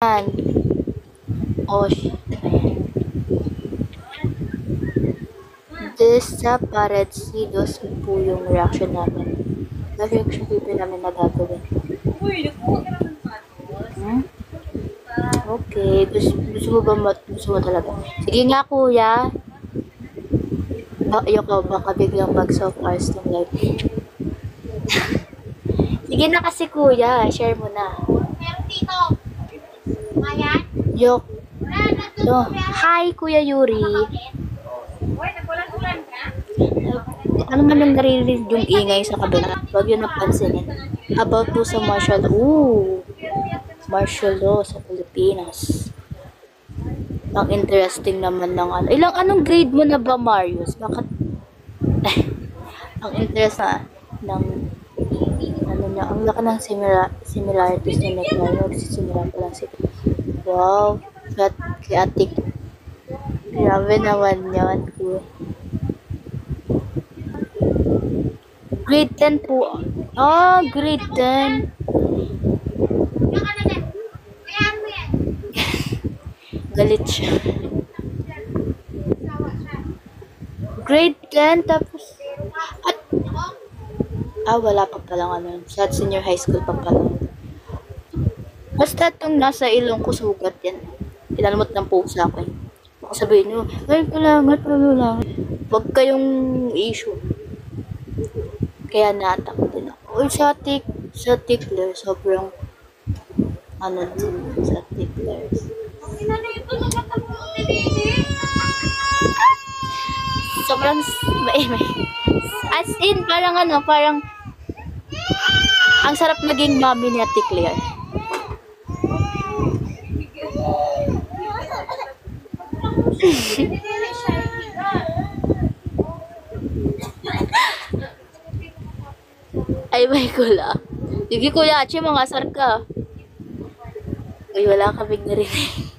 Ayan. Oh, ayan. Desaparecidos po yung reaction namin. Reaction video namin na gagawin. Okay, gusto mo ba gusto mo talaga? Sige nga kuya. Ayoko baka biglang mag-soft arts ng live. Sige na kasi kuya, share mo na. Meron dito. Ayan. Yok. No. Hi Kuya Yuri. Uy, nagbulan-ulan ka? Ano man yung naririnig yung ingay sa kabila? Huwag yun napansinin. About po sa martial law sa Pilipinas. Ang interesting naman ng ano. Anong grade mo na ba, Marius? Bakit? Ang interest na ng ano niya. Ang laki ng similarities na nagsisimula pa lang si wow. Kay Atik. Grabe naman yun. Grade 10 po. Grade 10. Galit siya. Grade 10 tapos wala pa palang ano. Sa senior high school pa palang. Basta itong nasa ilong ko sugat yan. Pinalmot ng pusa ko. Sabihin nyo, ay kailangan. Huwag kayong issue. Kaya natakot din ako. Uy, sa tickler, sobrang ano din sa ticklers. Sobrang may. As in, parang ang sarap maging mommy ni tickler. Ay, may kula. Sige, Kuya Achi, mga asar ka. Uy, wala kaming narinig.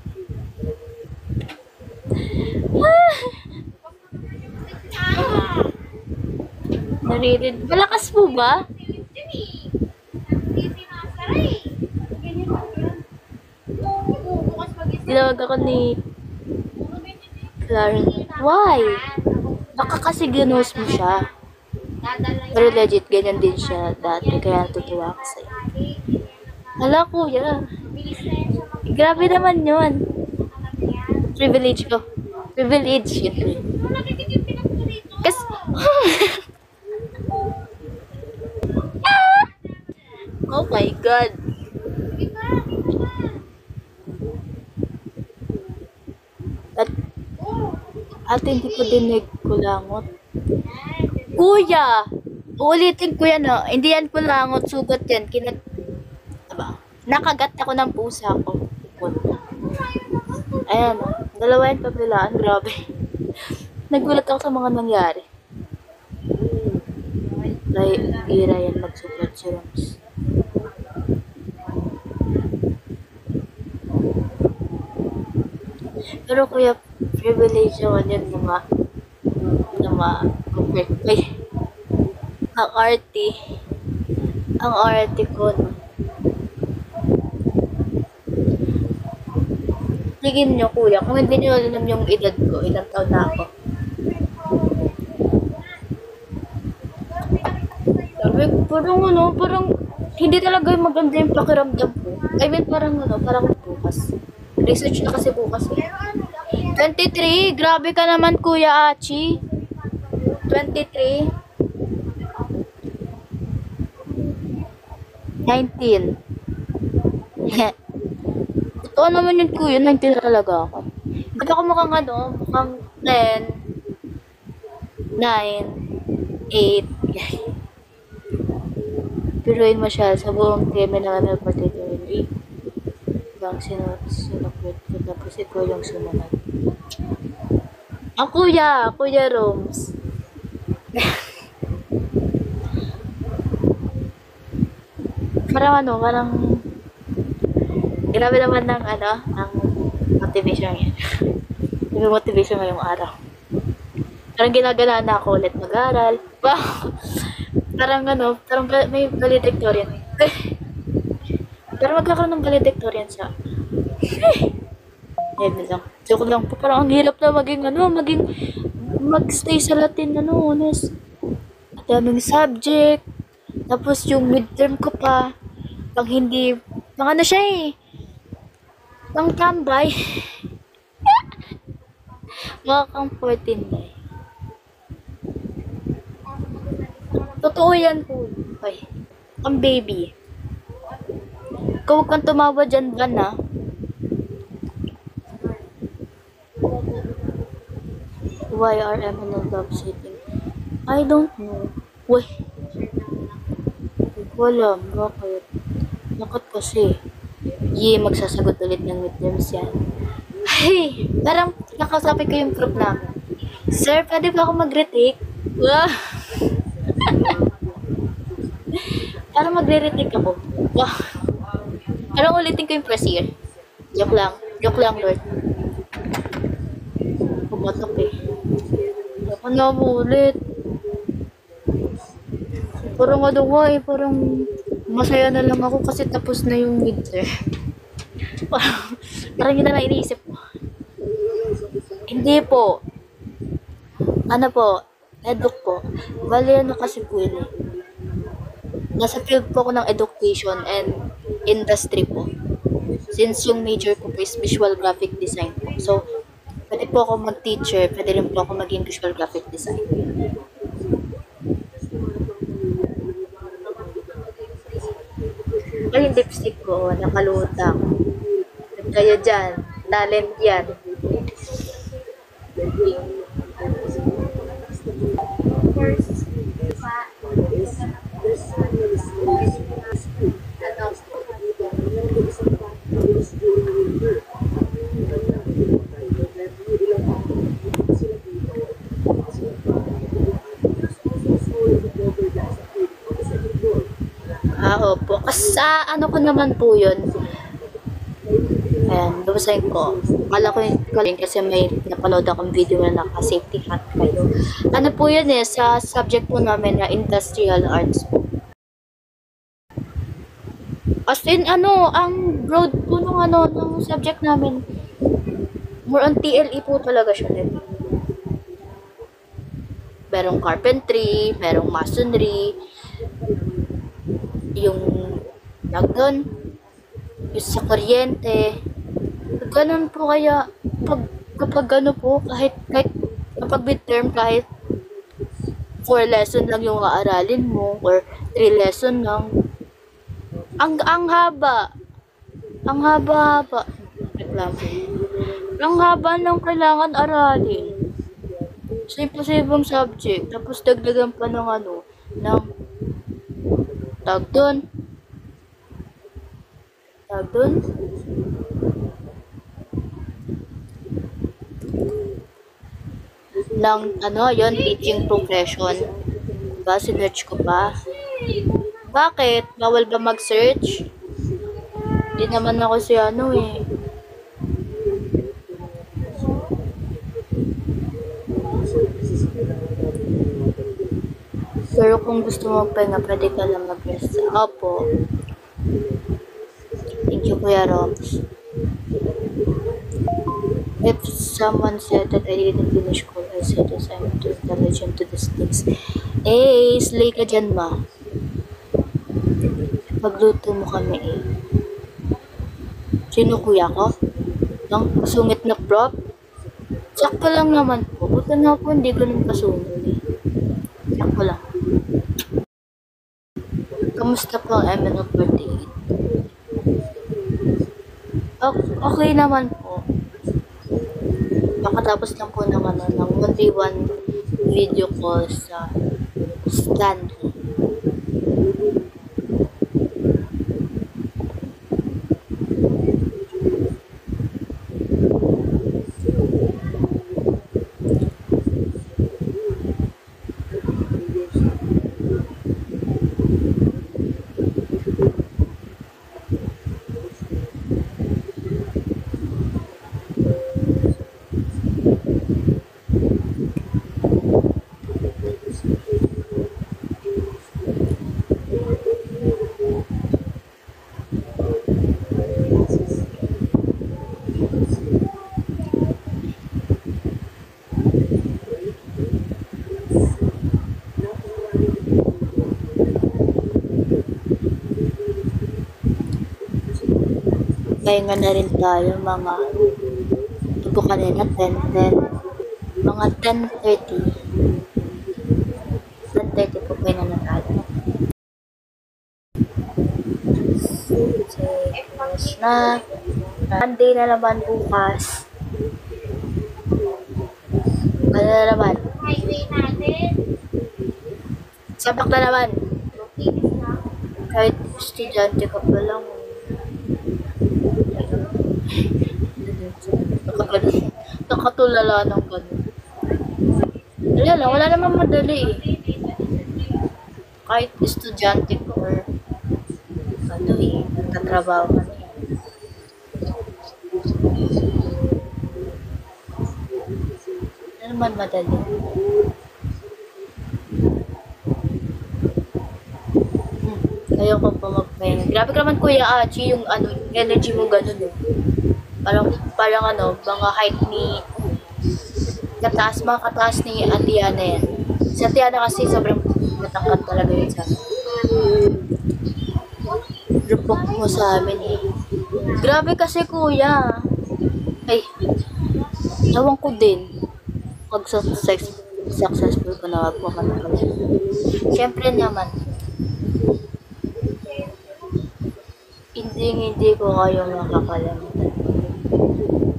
Narinig. Malakas po ba? Tinawag ako ni Clara. Why? Baka kasi ginos mo siya. Pero legit, ganyan din siya dati. Kaya natutuwa ako sa'yo. Hala, kuya. Grabe naman yun. Privilege ko. Privilege yun. Kasi... oh my God. At hindi ko dinig kulangot. Kuya! Uulitin ko yan, no? Hindi yan kulangot, sugat yan. Diba? Nakagat ako ng pusa ko. Ayan, no? Dalawa yung pabilaan. Grabe. Nagulat ako sa mga nangyari. Ira yan magsugat si Rams. Pero kuya, privilege naman yun ang arty ko, no? Tingin nyo, kuya, kung hindi nyo alam yung edad ko, ilang taon na ako. Parang hindi talaga maganda yung pakiramdam ko. I mean, parang bukas. Research na kasi bukas eh. 23, grabe ka naman Kuya Achi. 23. 19. Totoo naman yun kuya, 19 talaga ako. Ba't ako mukhang mukhang 10, 9, 8. Piruin mo siya sa buong tema ng ano particularly. Bang sinukwit ko tapos ikaw yung sumunod. Ang kuya Roms. parang grabe naman ang motivation niya. Yung motivation ngayong araw. Parang ginagala na ako ulit mag-aral. Wow! Parang may valedictorian. Pero magkakaroon ng valedictorian sa Yan lang. Joke lang po. Parang ang hirap na magstay sa Latin, honest. Ang daming subject. Tapos yung midterm ko pa. Pang hindi, pang ano siya eh. Pang tambay. Mga kang 14 day. Totoo yan po. Ay, ang baby. Ikaw huwag kang tumawa dyan ba na? Why are MNL love setting? I don't know. Wait. Wala. Bakit? Bakit kasi? Magsasagot ulit ng midterms yan. Hey! Parang nakausapin ko yung group namin. Sir, pwede ba ako mag-retake? Wow! Parang magre-retake ako. Wow! Parang ulitin ko yung first year. Joke lang. Joke lang, Lord. Pumatok eh. Ako na ulit. Parang ano nga eh, parang masaya na lang ako kasi tapos na yung midterm. Parang yun na lang iniisip ko. Hindi po. Ano po, eduk po. Bali ano kasi po yun eh. Nasa field po ako ng education and industry po. Since yung major ko po is visual graphic design po. So, pwede po ako mag-teacher, pwede rin po ako maging visual graphic design. Ay, yung lipstick ko, nakalutang. Kaya dyan, talent yan. Opo. Kasi ano ko naman po yun. Ayan, babasahin ko. Kala ko yung galing kasi may napaload akong video na naka-safety hat kayo. Ano po yun eh, sa subject po namin na industrial arts po. As in, ang broad po ng subject namin, more on TLE po talaga siya din. Merong carpentry, merong masonry, yung doon, yung sa kuryente. Ganun po kaya, kapag ano po, kahit kapag midterm, kahit 4 lesson lang yung aaralin mo, or 3 lesson lang, ang haba. Ang haba-haba. Ang haba ng kailangan aralin. So, imposibleng subject. Tapos, dagdagan pa ng tag doon. Ng teaching progression. Diba, sinerch ko pa. Bakit? Bawal ba mag-search? Hindi naman ako si eh. Pero kung gusto mo magpahinga, pwede ka lang mag-rest. Opo. Thank you, Kuya Roms. If someone said that I didn't finish school, I said yes, I'm too intelligent to these things. Slay ka dyan, ma. Pagluto mo kami eh. Sino kuya ko? Nang sungit na prop? Sakto lang naman po. Buta na po, hindi ganun kasungit eh. Sakto lang. Kamusta po ang MNO 48? Okay naman po. Makatapos lang po ng 1v1 video call sa Stanley. Pahinga na rin tayo mga ito kanina 10:10. Mga 10:30. 10:30 po pahinga na tayo. Tapos na. Monday na naman bukas. Ano na naman? Highway natin. Sabak na naman. Tinis na. Kahit estudyante ka pa lang. Nakatulala ng gano'n. Wala namang madali eh. Kahit estudyante ko or ano eh, nagtatrabaho ka na eh. Ano naman madali? Ayoko pa magpahinga. Grabe ka naman Kuya Achi, yung ano, yung energy mo gano'n eh. Parang ano, mga height ni mga kataas ni Atiana yan. Si Atiana kasi sobrang matangkad talaga yun sa amin. Rupok mo sa amin eh. Grabe kasi kuya. Ay, ewan ko din. Pag successful ko na wag mo ka na pala. Siyempre naman, hindi ko kayo makakalimutan.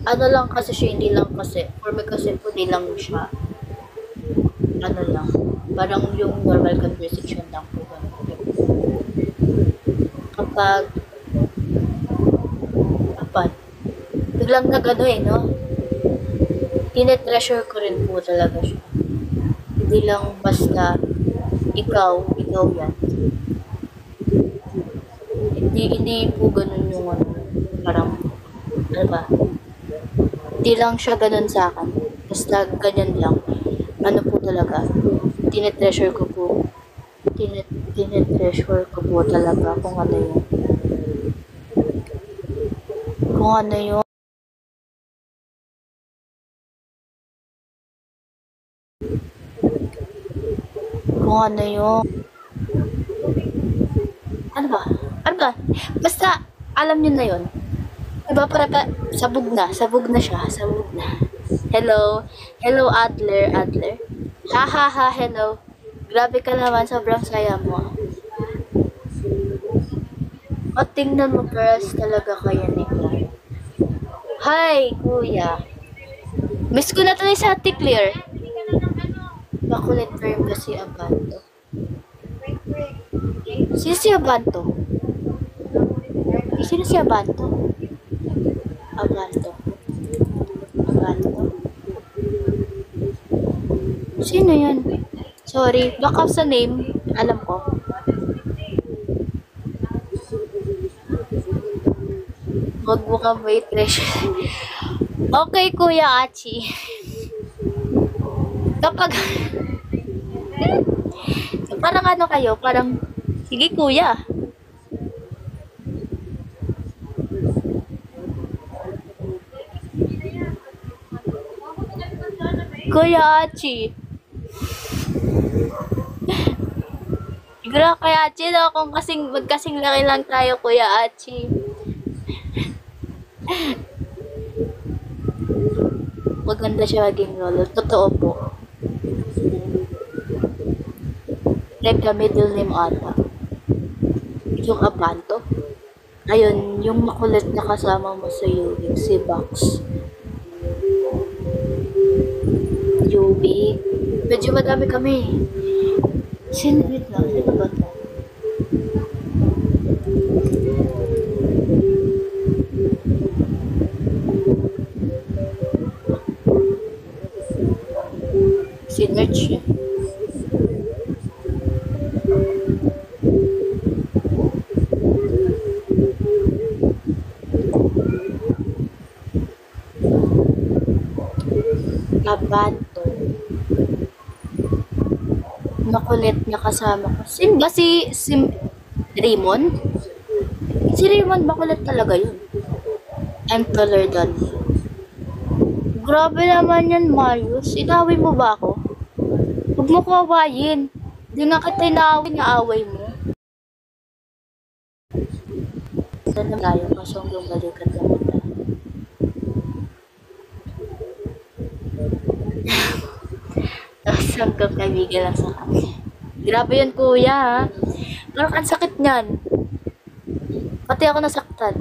Ano lang kasi siya, hindi lang kasi. For me kasi po, hindi lang siya. Ano lang. Parang yung normal conversation lang po. Kapag biglang nag-ano eh, no? Tinetreasure ko rin po talaga siya. Hindi lang basta ikaw yan. Hindi po ganun yung ano, parang, ano ba? Hindi lang siya ganun sa akin. Basta ganyan lang. Ano po talaga, tinetreasure ko po talaga kung ano yung ano ba? Basta alam niyo na yon. Diba para sabog na siya. Hello Adler. Ha ha ha, hello. Grabe ka naman, sobrang saya mo. O tingnan mo girls, talaga kaya ni Claire. Hi kuya. Miss ko na tuloy sa Ate Claire. Makulit term kasi Abanto. Sino si Abanto? Abanto. Sino yan? Sorry, baka sa name, alam ko. Wag mo ka waitress. Okay, Kuya Achi. Kapag parang ano kayo, parang sige Kuya. Kuya Achi. Siguro kaya Achi no, kung magkasing laki lang tayo Kuya Achi. Maganda siya maging lolo. Totoo po. Like the middle name ata. Yung Abanto. Ayun, yung makulit na kasama mo sa Yubik, si Box. Yubik. Medyo madami kami. Wait lang, sino ba ito? Sinerch niya. Abanto. Makulit niya kasama ko. Sino ba si Raymond? Si Raymond makulit talaga yun. I'm taller than you. Grabe naman yan, Marius. Inaway mo ba ako? Huwag mo ko awayin. Di nga kita inaaway, niya away mo. Saan na tayo? Kaso hanggang balikan lang kita. Tapos hanggang kaibigan lang sa kanya. Grabe yan kuya ha. Parang ang sakit niyan. Pati ako nasaktan.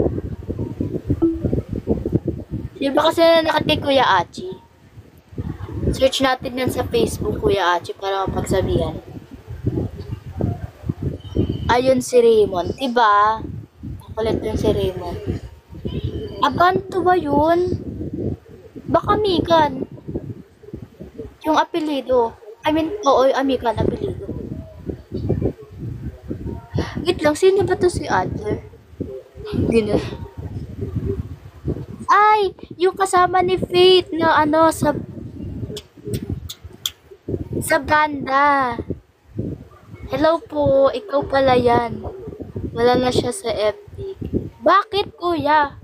Di ba kasi nakat kay Kuya Achi? Search natin yan sa Facebook, Kuya Achi, para mapagsabihan. Ayun si Raymond. Diba? Nakulit yun si Raymond. Abanto ba yun? Baka Mikan. Yung apelido. Oo, Mikan, apelido. Wait lang, sino ba to si Adler? Hindi na. Ay! Yung kasama ni Faith na sa banda. Hello po, ikaw pala yan. Wala na siya sa FB. Bakit kuya?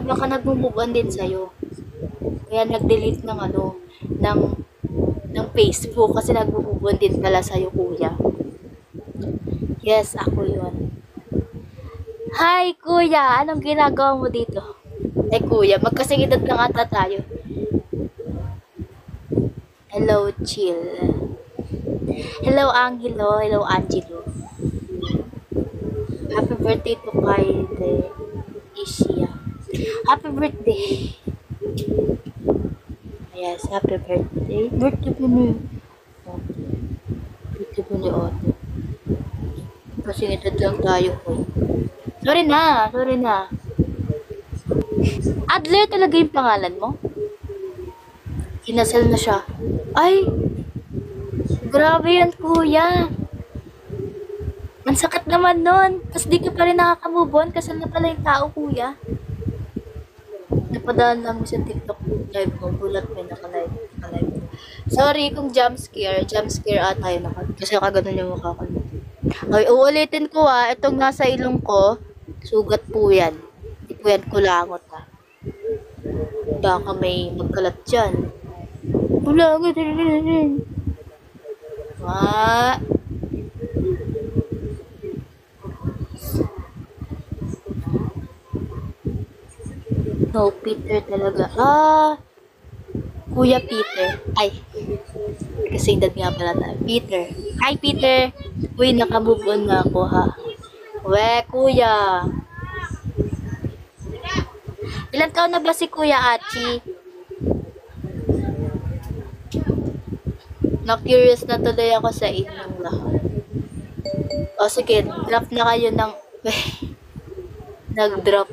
Baka nagmumubuan din sa'yo. Kaya nag-delete ng Facebook kasi nagmumubuan din pala sa'yo kuya. Yes, ako yun. Hi kuya, anong ginagawa mo dito? Kuya, magkasing edad lang ata tayo. Hello, chill. Hello, Angelo. Hello, Angelo. Happy birthday to Kaide Isya. Happy birthday. Yes, happy birthday. Birthday po ni Otto. Kasing edad lang tayo po. Sorry na. Adler talaga yung pangalan mo? Kinasal na siya. Ay! Grabe yan, kuya. Ang sakit naman nun. Tapos di ka pa rin nakakamove on. Kasal na pala yung tao, kuya. Napadaan lang sa TikTok live mo. Bulat may naka-live. Sorry kung jump scare ata yun ako. Kasi kaganon yung mukha ko. Okay, uulitin ko itong nasa ilong ko. Sugat po yan. Hindi po yan kulangot Baka may magkalat dyan. Kulangot. No, Peter talaga. Kuya Peter. Ay. Kasi edad nga pala tayo. Peter. Hi, Peter. Uy, nakamove on na ako, ha. Kuya. Ilan taon na ba si Kuya Achi? Na-curious na tuloy ako sa inyong lahat. O sige, drop na kayo ng... Nag-drop.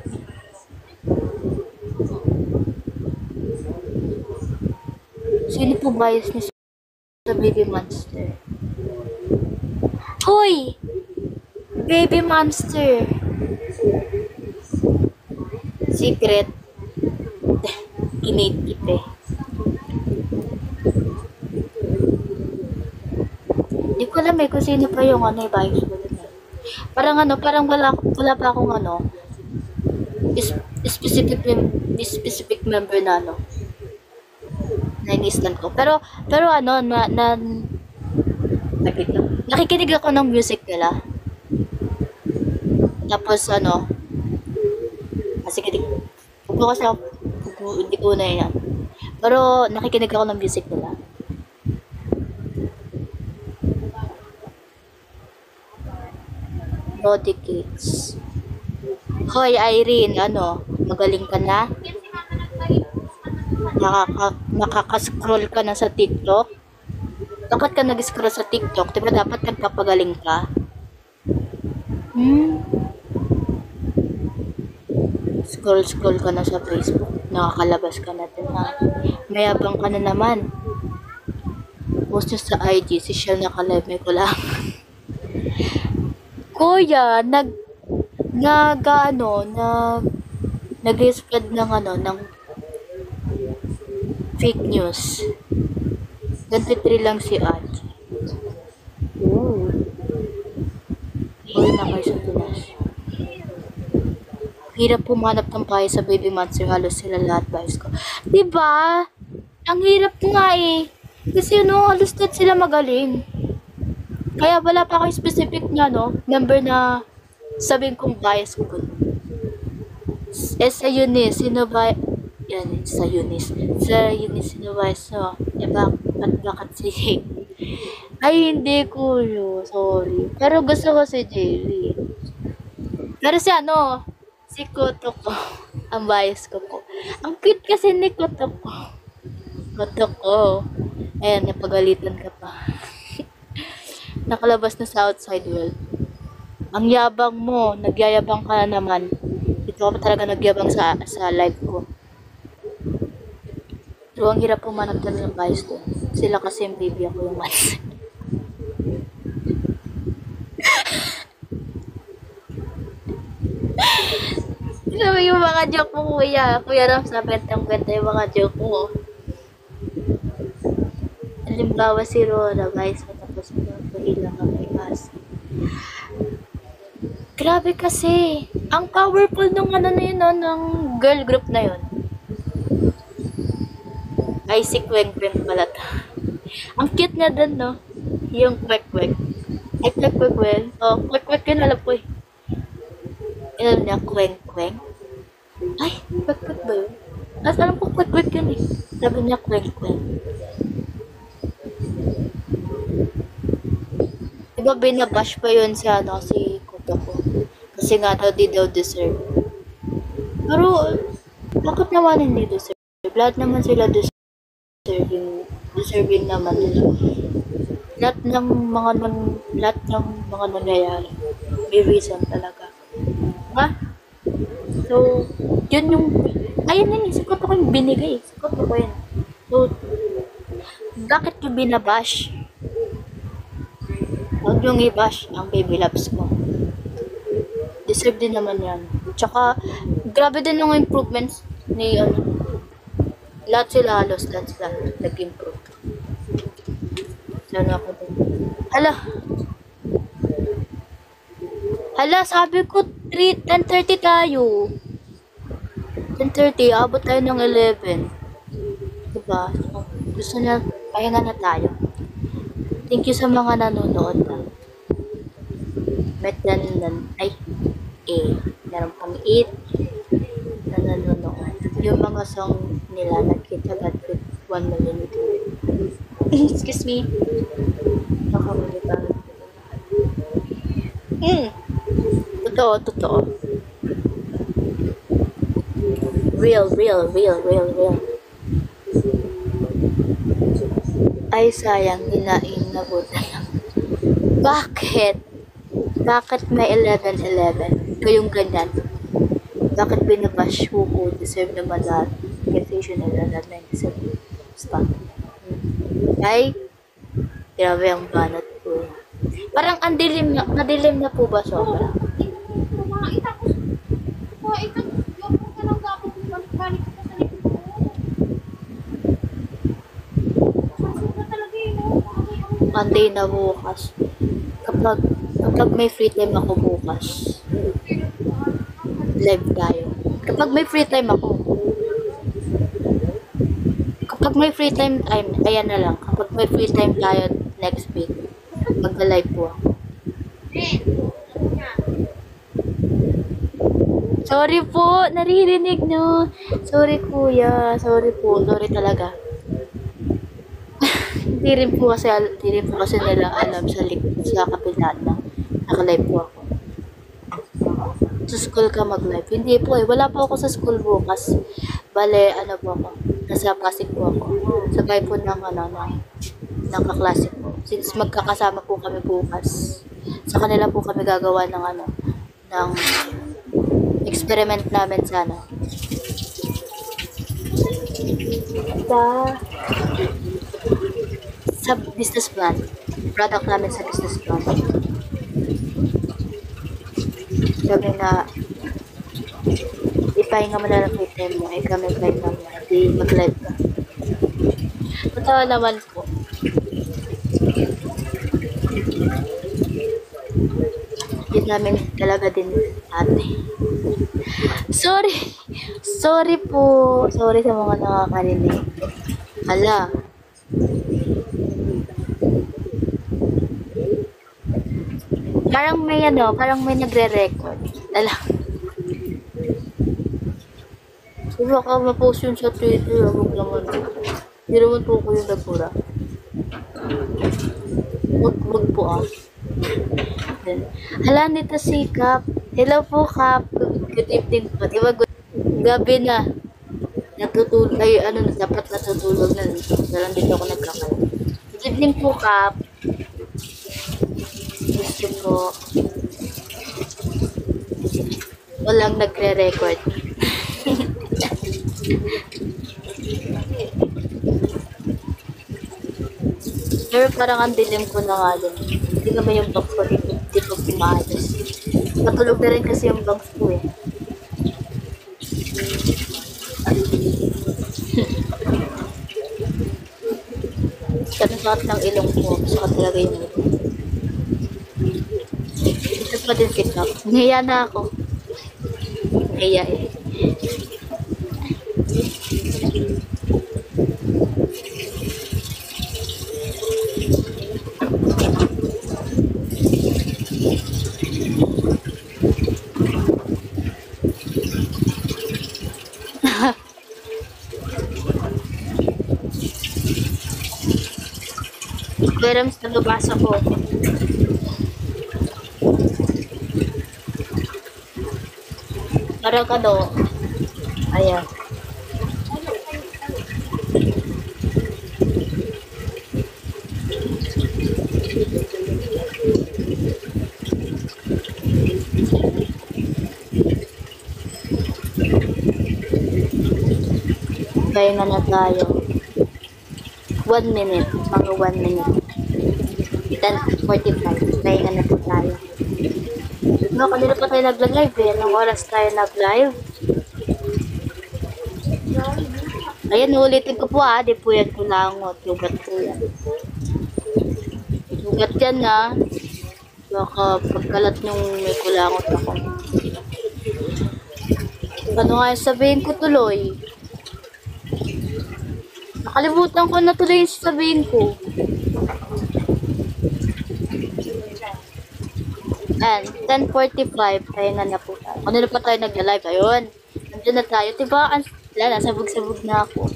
Sino po bias niyo sa Baby Monster? Hoy! Baby Monster! Secret. Kinate kita. Hindi ko alam kung sino pa yung bias ko dun. Parang wala pa akong specific member na na-instant ko. Pero nakikinig ako ng music nila. Tapos kasi hindi ko na yan. Pero nakikinig ako ng music nila. Naughty Kids. Hoy Irene, magaling ka na? Nakaka-scroll ka na sa TikTok? Bakit ka nag-scroll sa TikTok? Diba dapat nagpapagaling ka? Scroll ka na sa Facebook. Nakakalabas ka na din na. Mayabang ka na naman. Post nyo sa IG. Si Shell naka-live. May kulang. Kuya, nag-spread ng fake news. 23 lang si Achi. Uy na kayo sa tunas. Hirap pumanap ng payo sa Baby Monster. Halos sila lahat bias ko. Diba? Ang hirap nga Kasi halos lahat sila magaling. Kaya wala pa akong specific na member na Sabihin kong bias ko. Sa Eunice, sino ba? Yan, sa Eunice. Sa Eunice, sino bias mo? Bakit si Jake? Ay, hindi kuyo. Sorry. Pero gusto ko si Jerry. Pero si ano, si Kotoko. Ang bias ko po. Ang cute kasi ni Kotoko. Kotoko. Ayan, napagalitan ka pa. Nakalabas na sa outside world. Ang yabang mo, nagyayabang ka na naman. Dito ka pa talaga nagyabang sa live ko. Pero ang hirap pumanap talaga ng bias ko. Sila kasi yung baby, ako yung manis. Sabi yung mga joke mo, kuya. Kuya Ram, sa bentang-benta yung mga joke mo. Halimbawa si Rora, guys, tapos ilang ka kay Kasi. Grabe kasi. Ang powerful nung ano na yun, no, ng girl group na yun. Ay, si Kwek-Kwek pala to. Ang cute niya dun, no? Yung Kwek-Kwek. Ay, Kwek-Kwek. Oh, Kwek-Kwek yun, alam ko eh. Alam niya, Kwek-Kwek. Ay, Kwek-Kwek ba yun? Alam ko Kwek-Kwek yun eh. Sabi niya, Kwek-Kwek. Diba binabash pa yun si ano, si Kotoko. Kasi nga daw di daw deserve. Pero, bakit naman hindi deserve? Lahat naman sila deserving naman. Lahat ng mga nangyayari. May reason talaga. Diba? So, yun yung, ayun yun, si Kotoko yung binigay. Si Kotoko yun. So, bakit yung binabash? Huwag yung i-bash ang baby loves mo. Deserve din naman yan. Tsaka, grabe din yung improvements ni, lahat sila halos, lahat sila nag-improve. Sana ako din. Hala, sabi ko, 10:30 tayo. 10:30, abot tayo ng 11. Diba? So, gusto niya, pahinga na tayo. Thank you sa mga nanonood na. Meron pang 8 na nanonood. Yung mga song nila, nakita agad with 1 million views. Excuse me. Nakamali pa. Totoo. Real. Ay, sayang, inabutan lang. Bakit? Bakit may 11-11? Kayong ganyan. Bakit binabash ko? Deserve naman lahat. Kasi yun na 97 spot. Ay, grabe ang banat ko. Parang nadilim na po ba sobra? Monday na bukas. Kapag may free time ako bukas, live tayo. Kapag may free time, ayan na lang. Kapag may free time tayo next week, magla-live po ako. Sorry po, naririnig nyo. Sorry kuya, sorry po, sorry talaga. Hindi rin po kasi nila alam sa kapitan na naka-live po ako. Sa school ka mag-live. Hindi po eh. Wala po ako sa school bukas. Bale, po ako. Nasa Pasig po ako. Sabay po ng kaklase po. Since magkakasama po kami bukas. Sa kanila po kami gagawa ng experiment namin sana. Sa business plan. Product namin sa business plan. Sabi na, ipahinga mo na lang free time mo. Ay kami live namin. Di mag-live ka. Totoo naman po. Hindi namin talaga din ate. Sorry po. Sorry sa mga nakakarinig. Hala. parang may nagre-record. Alam. So, baka ma-post yun sa Twitter. Huwag naman. Hindi naman po ko yung nagpura. Huwag po ah. Then, hala nito si Kap. Hello po Kap. Good evening po. Diba gabi na. Natutulog. Ay dapat natutulog na. Dalang dito ako nagkakaroon. Good evening po Kap. Gusto po. Walang nagre-record. Pero parang ang dilim ko na nga din. Hindi naman yung box ko dito kumaayos. Matulog na rin kasi yung box ko eh. Sakit ng ilong ko. Sakit talaga yung ilong. Ito pa din si Kap. Nahiya na ako. Nahiya eh. Pero mas nababasa ko. Parang ayan. Kaya nga na tayo. 1 minute. Mga 1 minute. 10:45. Kaya nga na po tayo. No, kanina pa tayo nag-live eh. Anong oras tayo nag-live? Ayan, ulitin ko po ah. Di po yan kulangot. Lugat po yan. Lugat yan ah. Baka pagkalat nung may kulangot ako. Ano nga yung sabihin ko tuloy? Nakalimutan ko na tuloy yung sabihin ko. And 10:45 tayo na po tayo. Ano na pa tayo nag-live? Ayun. Nandiyan na tayo. Diba? Wala na. Sabog-sabog na ako.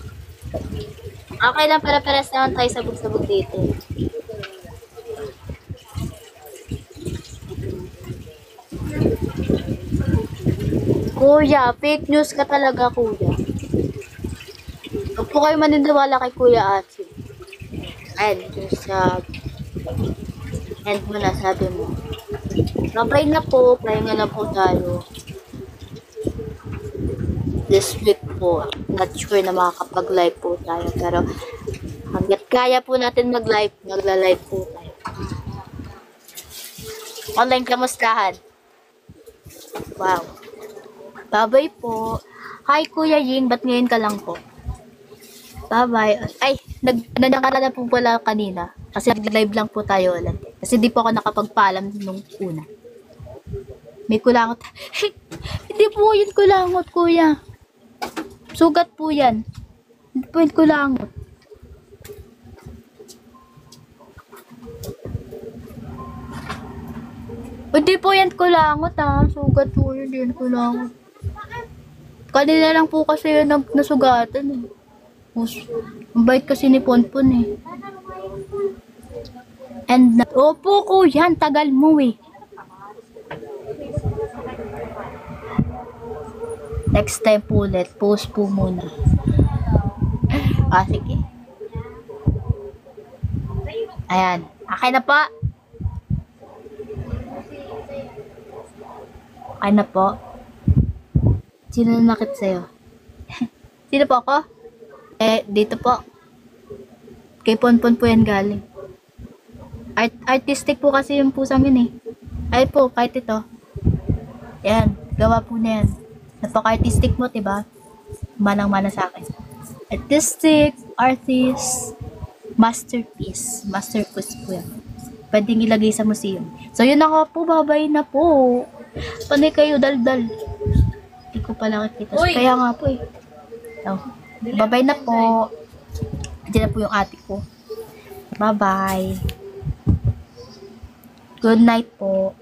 Okay lang. Para-paras naman tayo sabog-sabog dito. Kuya, fake news ka talaga, kuya. Huwag po kayo maniniwala kay Kuya Atsu. Ayan, yung sa end mo na, sabi mo. Nabay na po, pahinga na po tayo. This week po, not sure na makakapag-live po tayo. Pero, hanggat kaya po natin mag-live, magla-live po tayo. Online kamustahan? Wow. Bye-bye po. Hi, Kuya Ying, ba't ngayon ka lang po? Bye-bye. Ay, nagkakala na po pala kanina. Kasi nag-live lang po tayo ulit. Kasi di po ako nakapagpaalam nung una. May kulangot. Hindi po yun kulangot, kuya. Sugat po yan. Hindi po yun kulangot. Hindi po yan kulangot ha. Sugat po yun. Hindi yan kulangot. Kanina lang po kasi yun nasugatan eh. Ang bait kasi ni Ponpon eh. And opo kuya, tagal mo eh. Next time po ulit, post po muna. Sige. Ayan. Okay na po. Okay na po. Sino na nakit sa'yo? Sino po ako? Dito po. Kay Ponpon po yan galing. Artistic po kasi yung pusang yun eh. Ay po, kahit ito. Yan, gawa po na yan. Napaka-artistic mo, diba? Manang-mana sa akin. Artistic, artist, masterpiece. Masterpiece po yan. Pwedeng ilagay sa museum. So, yun ako po, babay na po. Panay kayo, dal-dal. Hindi ko pala nakikita. So, kaya nga po eh. So, babay na po. Diyan na po yung ate ko. Bye-bye. Good night po.